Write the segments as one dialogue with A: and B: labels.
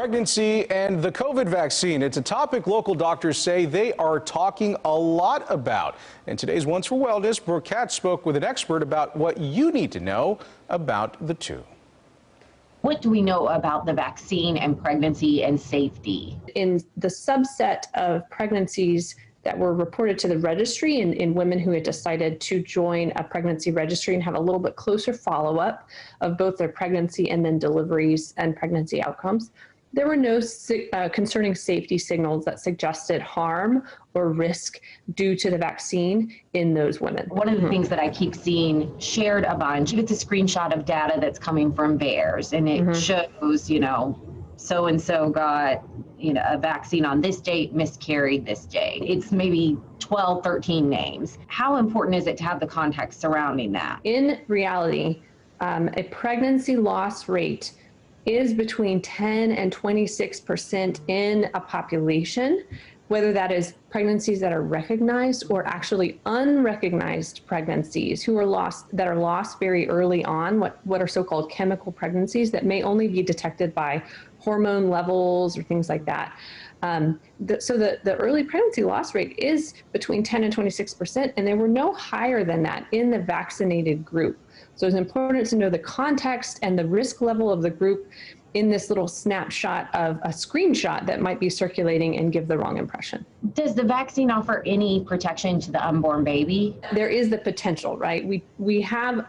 A: Pregnancy and the COVID vaccine. It's a topic local doctors say they are talking a lot about. In today's Once for Wellness, Brooke Katz spoke with an expert about what you need to know about the two.
B: What do we know about the vaccine and pregnancy and safety?
C: In the subset of pregnancies that were reported to the registry in women who had decided to join a pregnancy registry and have a little bit closer follow-up of both their pregnancy and then deliveries and pregnancy outcomes, there were no concerning safety signals that suggested harm or risk due to the vaccine in those women.
B: One of the things that I keep seeing shared a bunch, it's a screenshot of data that's coming from VAERS, and it shows, so-and-so got, a vaccine on this date, miscarried this day. It's maybe 12, 13 names. How important is it to have the context surrounding that?
C: In reality, a pregnancy loss rate is between 10 and 26% in a population, whether that is pregnancies that are recognized or actually unrecognized pregnancies that are lost very early on, what are so-called chemical pregnancies that may only be detected by hormone levels or things like that. So the early pregnancy loss rate is between 10 and 26%, and they were no higher than that in the vaccinated group. So it's important to know the context and the risk level of the group in this little snapshot of a screenshot that might be circulating and give the wrong impression.
B: Does the vaccine offer any protection to the unborn baby?
C: There is the potential, right? We have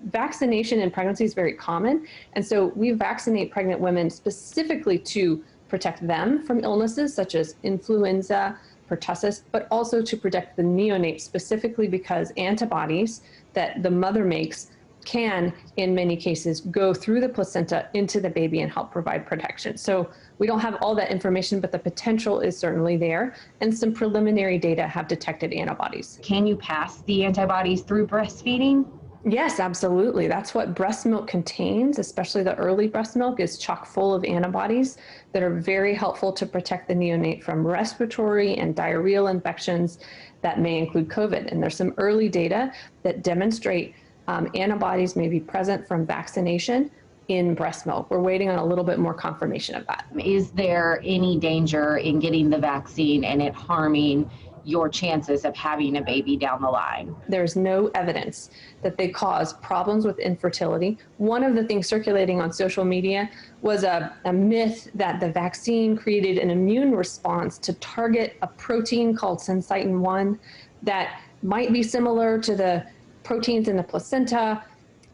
C: vaccination in pregnancy is very common, and so we vaccinate pregnant women specifically to protect them from illnesses such as influenza, pertussis, but also to protect the neonate specifically because antibodies that the mother makes can, in many cases, go through the placenta into the baby and help provide protection. So we don't have all that information, but the potential is certainly there, and some preliminary data have detected antibodies.
B: Can you pass the antibodies through breastfeeding?
C: Yes, absolutely. That's what breast milk contains, especially the early breast milk is chock full of antibodies that are very helpful to protect the neonate from respiratory and diarrheal infections that may include COVID. And there's some early data that demonstrate antibodies may be present from vaccination in breast milk. We're waiting on a little bit more confirmation of that.
B: Is there any danger in getting the vaccine and it harming your chances of having a baby down the line?
C: There's no evidence that they cause problems with infertility. One of the things circulating on social media was a myth that the vaccine created an immune response to target a protein called syncytin 1 that might be similar to the proteins in the placenta.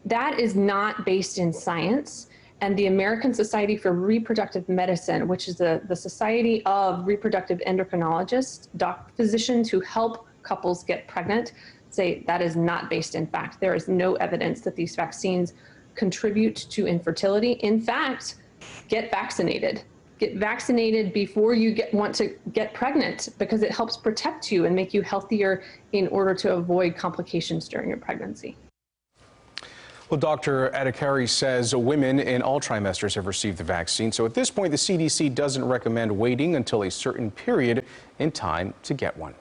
C: That is not based in science. And the American Society for Reproductive Medicine, which is the society of reproductive endocrinologists, physicians who help couples get pregnant, say that is not based in fact. There is no evidence that these vaccines contribute to infertility. In fact, get vaccinated. Get vaccinated before you want to get pregnant because it helps protect you and make you healthier in order to avoid complications during your pregnancy.
A: Well, Dr. Adhikari says women in all trimesters have received the vaccine. So at this point, the CDC doesn't recommend waiting until a certain period in time to get one.